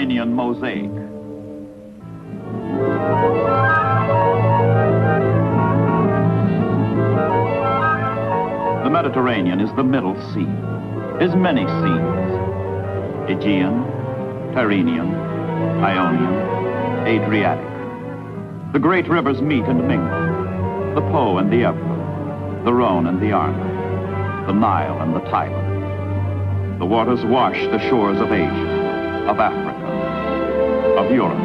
Mediterranean mosaic. The Mediterranean is the middle sea. Is many seas: Aegean, Tyrrhenian, Ionian, Adriatic. The great rivers meet and mingle: the Po and the Ebro, the Rhone and the Arno, the Nile and the Tiber. The waters wash the shores of Asia, of Africa, of Europe.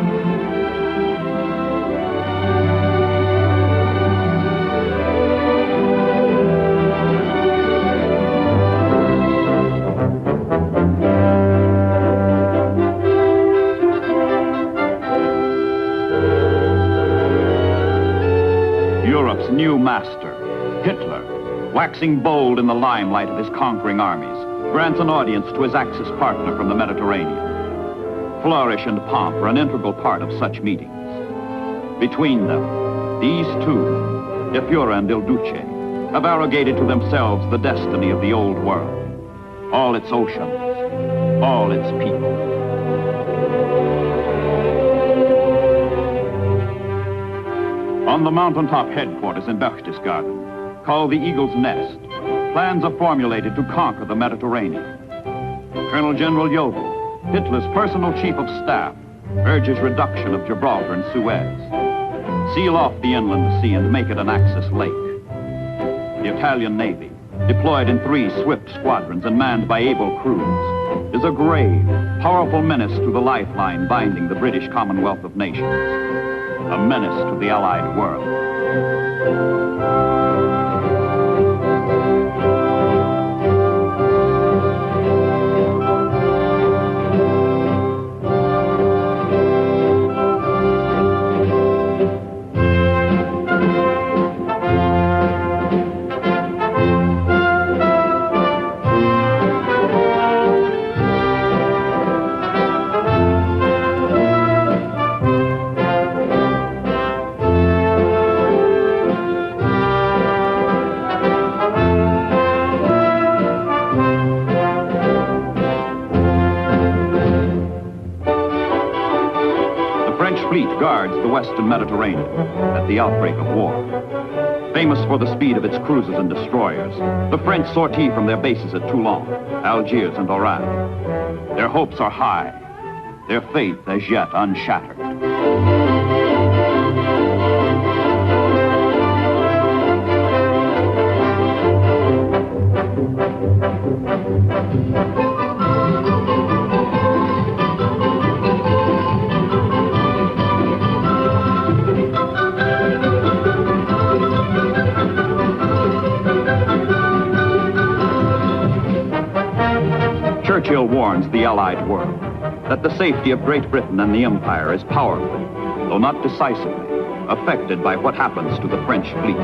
Europe's new master, Hitler, waxing bold in the limelight of his conquering armies, grants an audience to his Axis partner from the Mediterranean. Flourish and pomp are an integral part of such meetings. Between them, these two, De Fiore and Il Duce, have arrogated to themselves the destiny of the old world, all its oceans, all its people. On the mountaintop headquarters in Berchtesgaden, called the Eagle's Nest, plans are formulated to conquer the Mediterranean. Colonel General Jodl, Hitler's personal chief of staff, urges reduction of Gibraltar and Suez. Seal off the inland sea and make it an Axis lake. The Italian Navy, deployed in 3 swift squadrons and manned by able crews, is a grave, powerful menace to the lifeline binding the British Commonwealth of Nations. A menace to the Allied world. Guards the western Mediterranean at the outbreak of war. Famous for the speed of its cruisers and destroyers, the French sortie from their bases at Toulon, Algiers, and Oran. Their hopes are high, their faith as yet unshattered. Churchill warns the Allied world that the safety of Great Britain and the Empire is powerfully, though not decisively, affected by what happens to the French fleet.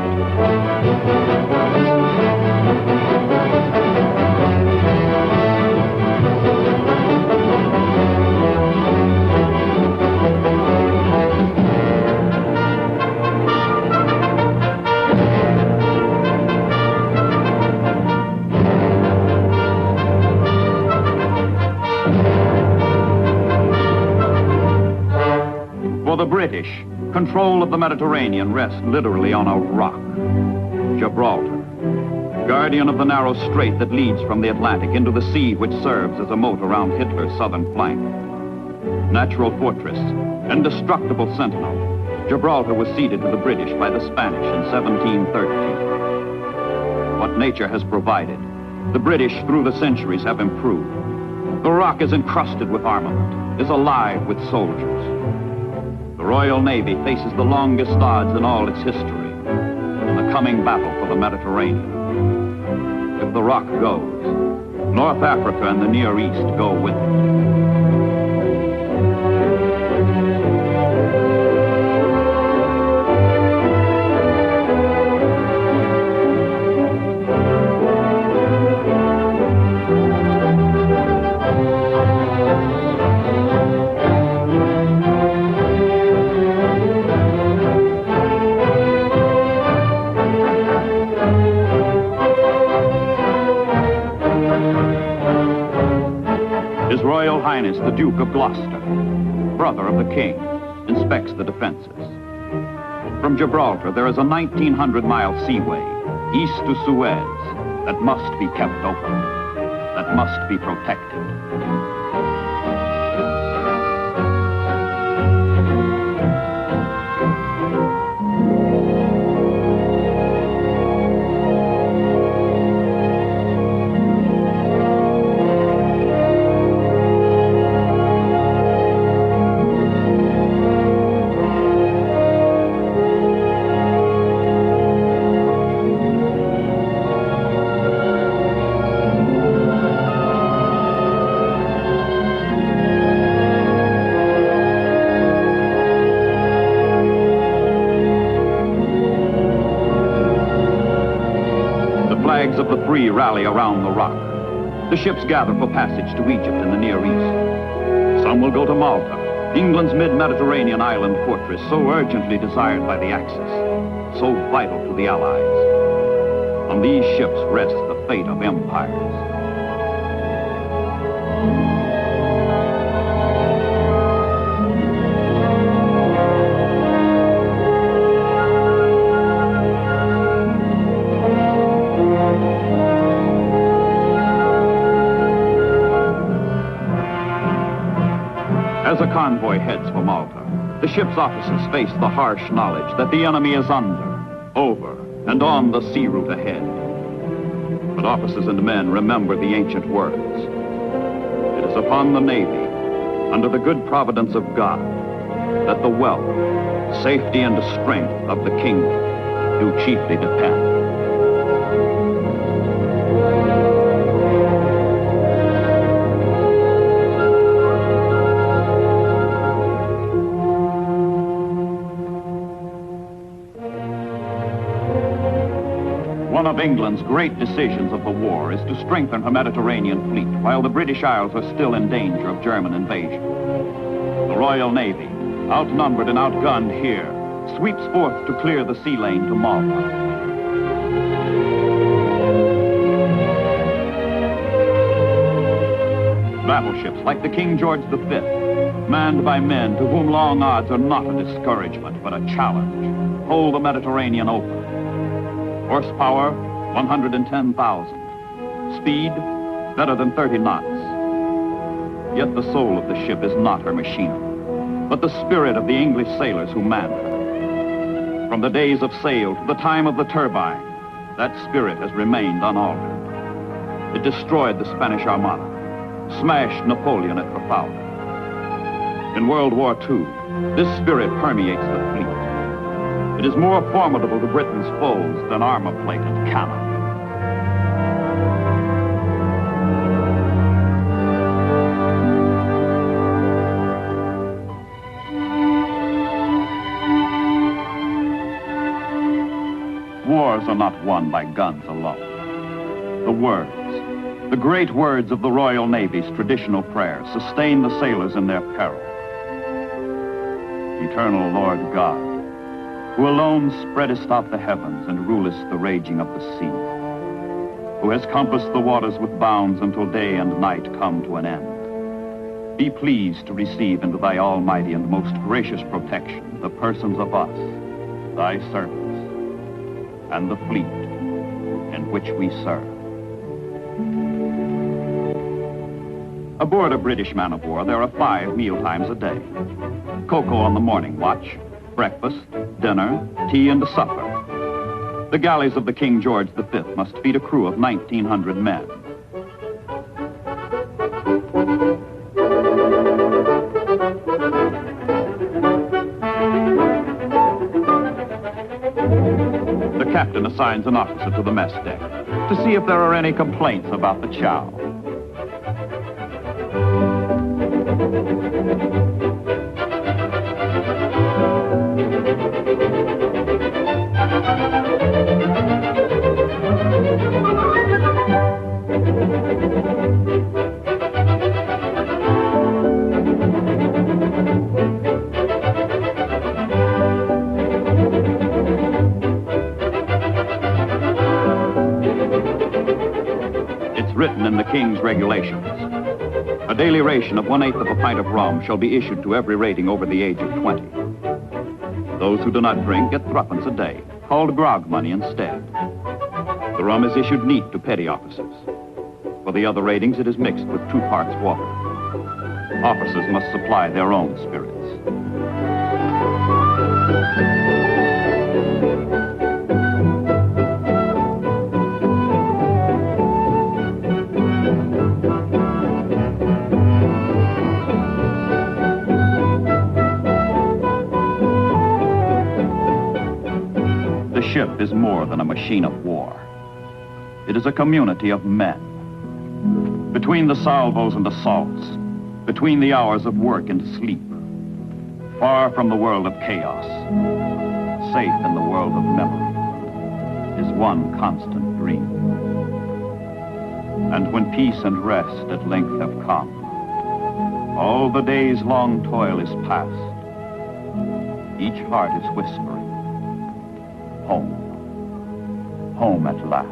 For the British, control of the Mediterranean rests literally on a rock, Gibraltar, guardian of the narrow strait that leads from the Atlantic into the sea which serves as a moat around Hitler's southern flank. Natural fortress, indestructible sentinel, Gibraltar was ceded to the British by the Spanish in 1713. What nature has provided, the British through the centuries have improved. The rock is encrusted with armament, is alive with soldiers. The Royal Navy faces the longest odds in all its history in the coming battle for the Mediterranean. If the rock goes, North Africa and the Near East go with it. Highness the Duke of Gloucester, brother of the King, inspects the defenses. From Gibraltar, there is a 1,900-mile seaway east to Suez that must be kept open, that must be protected. Of the free rally around the rock. The ships gather for passage to Egypt in the Near East. Some will go to Malta, England's mid-Mediterranean island fortress, so urgently desired by the Axis, so vital to the Allies. On these ships rests the fate of empires. As a convoy heads for Malta, the ship's officers face the harsh knowledge that the enemy is under, over, and on the sea route ahead. But officers and men remember the ancient words. It is upon the Navy, under the good providence of God, that the wealth, safety, and strength of the kingdom do chiefly depend. One of England's great decisions of the war is to strengthen her Mediterranean fleet while the British Isles are still in danger of German invasion. The Royal Navy, outnumbered and outgunned here, sweeps forth to clear the sea lane to Malta. Battleships like the King George V, manned by men to whom long odds are not a discouragement but a challenge, hold the Mediterranean open. Horsepower, 110,000. Speed, better than 30 knots. Yet the soul of the ship is not her machinery, but the spirit of the English sailors who manned her. From the days of sail to the time of the turbine, that spirit has remained unaltered. It destroyed the Spanish Armada, smashed Napoleon at Trafalgar. In World War II, this spirit permeates the fleet. It is more formidable to Britain's foes than armor plate and cannon. Wars are not won by guns alone. The words, the great words of the Royal Navy's traditional prayer, sustain the sailors in their peril. Eternal Lord God, who alone spreadest out the heavens and rulest the raging of the sea, who has compassed the waters with bounds until day and night come to an end, be pleased to receive into thy almighty and most gracious protection the persons of us, thy servants, and the fleet in which we serve. Aboard a British man-of-war, there are 5 mealtimes a day. Cocoa on the morning watch, breakfast, dinner, tea, and supper. The galleys of the King George V must feed a crew of 1,900 men. The captain assigns an officer to the mess deck to see if there are any complaints about the chow. Written in the King's regulations. A daily ration of 1/8 of a pint of rum shall be issued to every rating over the age of 20. Those who do not drink get 3 a day, called grog money instead. The rum is issued neat to petty officers. For the other ratings, it is mixed with 2 parts water. Officers must supply their own spirits. The ship is more than a machine of war. It is a community of men. Between the salvos and assaults, between the hours of work and sleep, far from the world of chaos, safe in the world of memory, is one constant dream. And when peace and rest at length have come, all the day's long toil is past, each heart is whispering, home, home at last.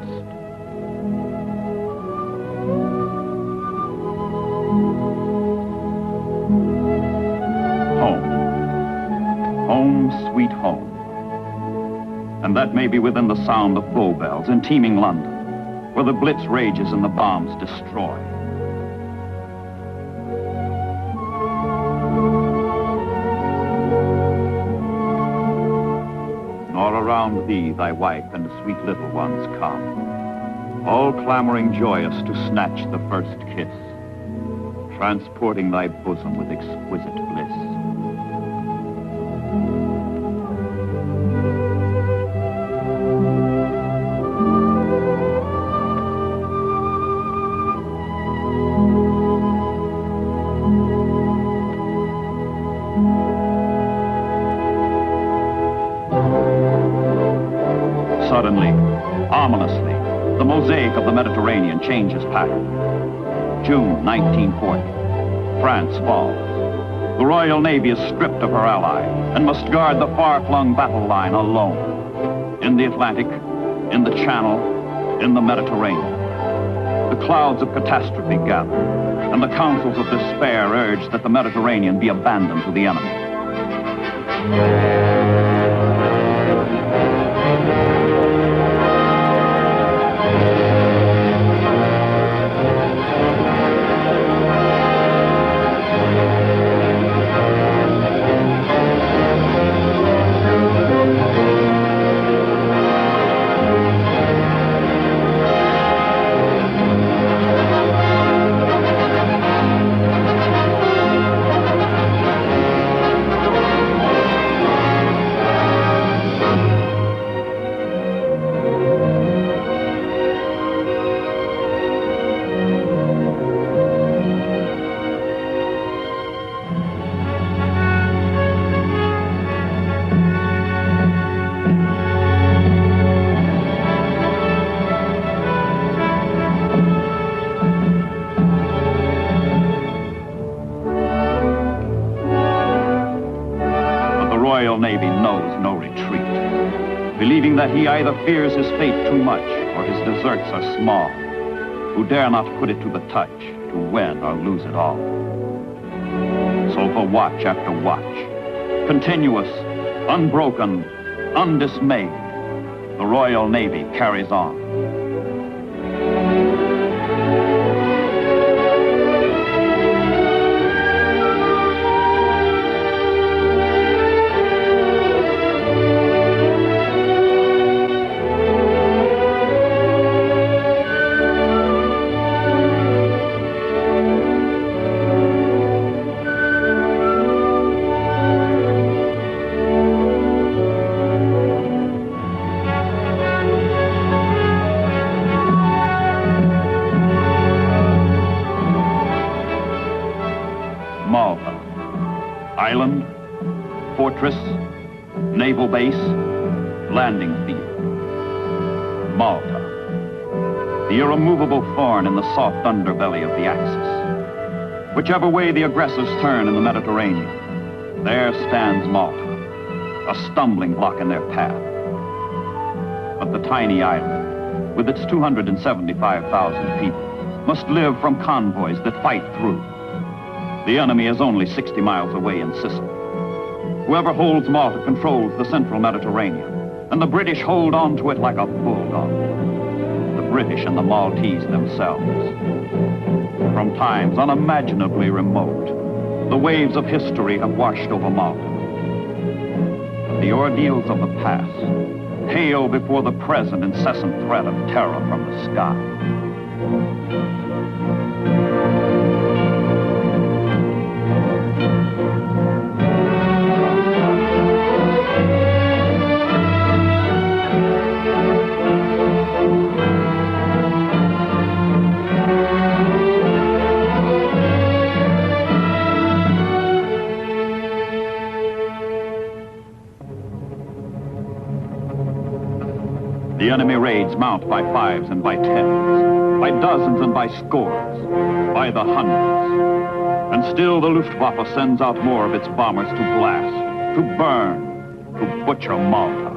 Home, sweet home. And that may be within the sound of Bow bells in teeming London, where the blitz rages and the bombs destroy. Nor around thee thy wife and sweet little ones come, all clamoring joyous to snatch the first kiss, transporting thy bosom with exquisite bliss. Suddenly, ominously, the mosaic of the Mediterranean changes pattern. June 1940, France falls. The Royal Navy is stripped of her ally and must guard the far-flung battle line alone. In the Atlantic, in the Channel, in the Mediterranean. The clouds of catastrophe gather, and the councils of despair urge that the Mediterranean be abandoned to the enemy. Royal Navy knows no retreat, believing that he either fears his fate too much or his deserts are small, who dare not put it to the touch to win or lose it all. So for watch after watch, continuous, unbroken, undismayed, the Royal Navy carries on. Malta, island, fortress, naval base, landing field. Malta, the irremovable thorn in the soft underbelly of the Axis. Whichever way the aggressors turn in the Mediterranean, there stands Malta, a stumbling block in their path. But the tiny island, with its 275,000 people, must live from convoys that fight through, The enemy is only 60 miles away in Sicily. Whoever holds Malta controls the central Mediterranean, and the British hold on to it like a bulldog. The British and the Maltese themselves. From times unimaginably remote, the waves of history have washed over Malta. The ordeals of the past pale before the present incessant threat of terror from the sky. The enemy raids mount by fives and by tens, by dozens and by scores, by the hundreds. And still the Luftwaffe sends out more of its bombers to blast, to burn, to butcher Malta.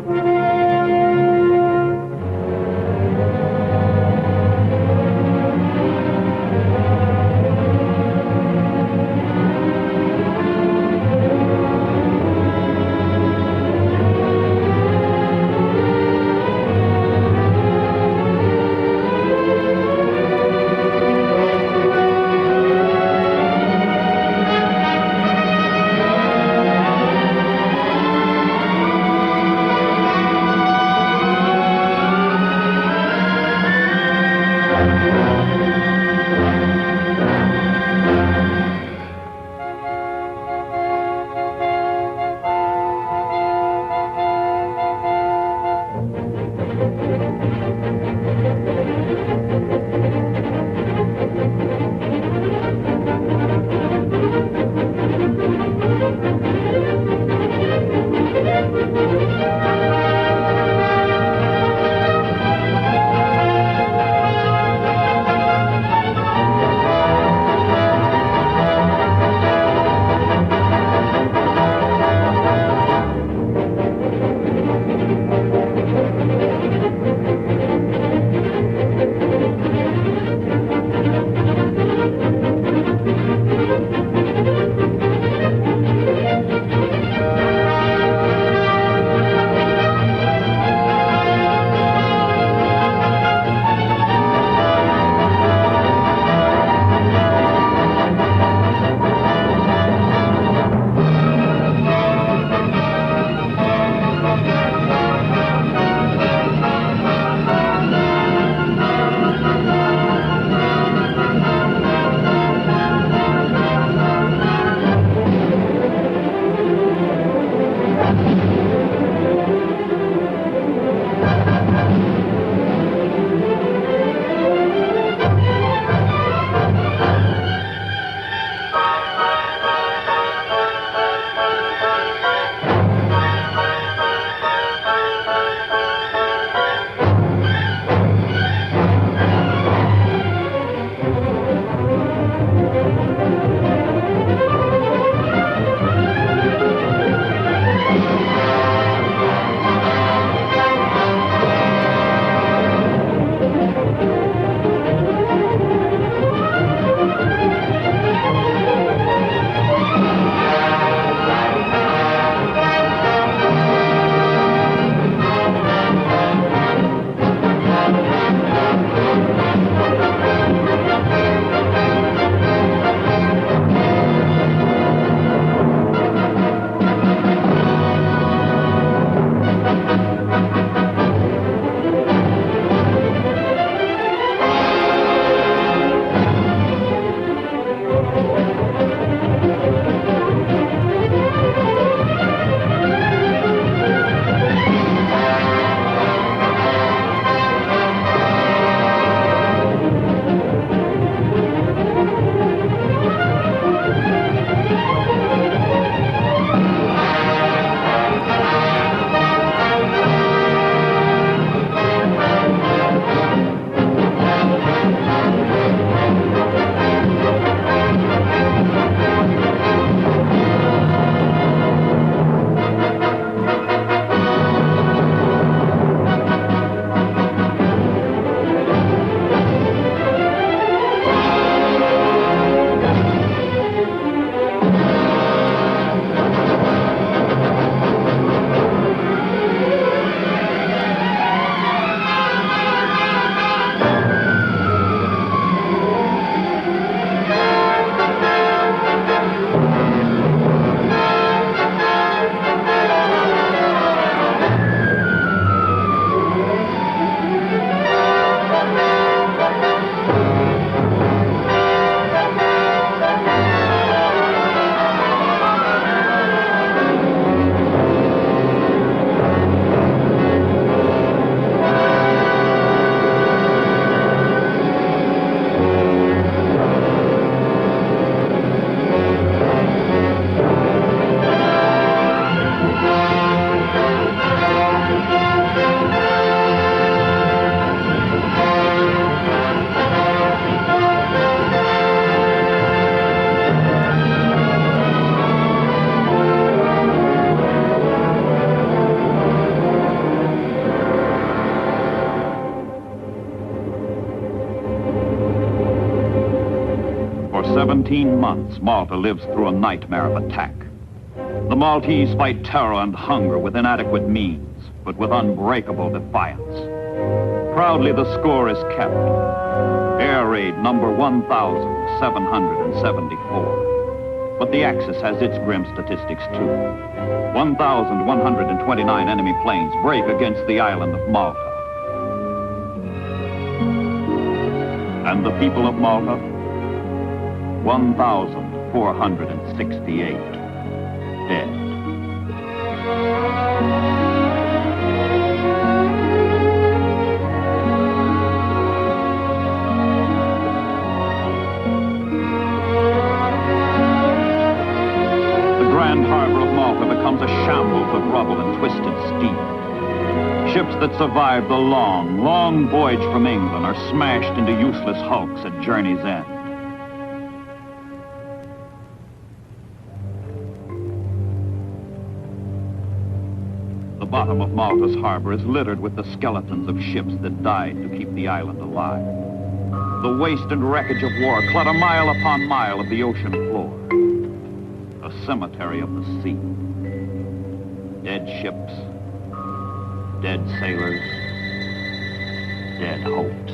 14 months, Malta lives through a nightmare of attack. The Maltese fight terror and hunger with inadequate means, but with unbreakable defiance. Proudly, the score is kept. Air raid number 1,774. But the Axis has its grim statistics, too. 1,129 enemy planes break against the island of Malta. And the people of Malta? 1,468 dead. The grand harbor of Malta becomes a shambles of rubble and twisted steel. Ships that survived the long, long voyage from England are smashed into useless hulks at journey's end. The bottom of Malta's harbor is littered with the skeletons of ships that died to keep the island alive. The waste and wreckage of war clutter mile upon mile of the ocean floor. A cemetery of the sea. Dead ships, dead sailors, dead hopes.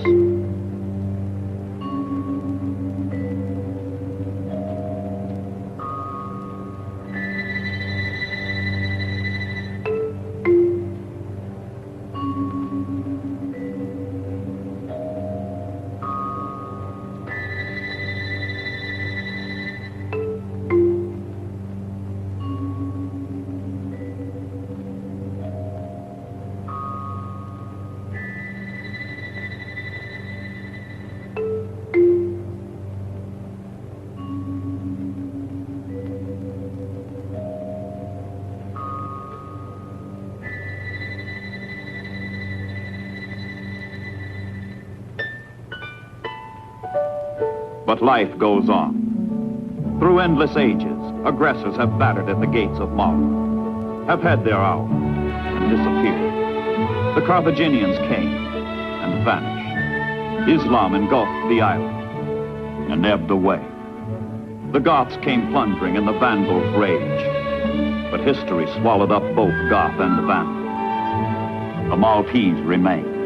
But life goes on. Through endless ages, aggressors have battered at the gates of Malta, have had their hour, and disappeared. The Carthaginians came and vanished. Islam engulfed the island and ebbed away. The Goths came plundering and the Vandals raged. But history swallowed up both Goth and the Vandal. The Maltese remain.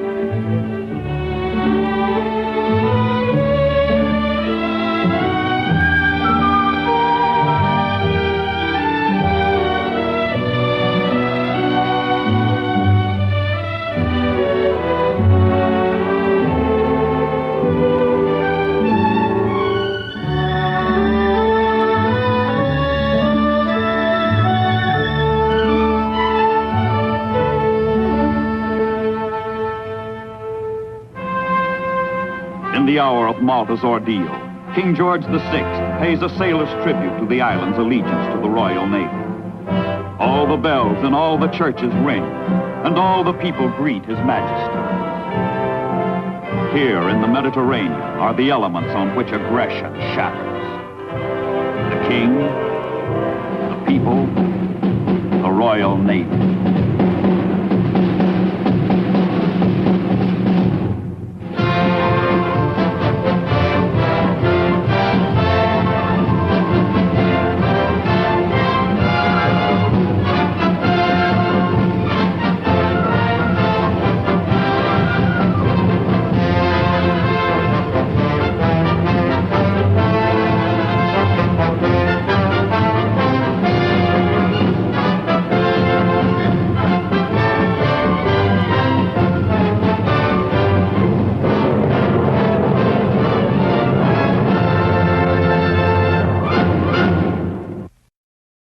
In the hour of Malta's ordeal, King George VI pays a sailor's tribute to the island's allegiance to the Royal Navy. All the bells in all the churches ring, and all the people greet His Majesty. Here in the Mediterranean are the elements on which aggression shatters. The king, the people, the Royal Navy.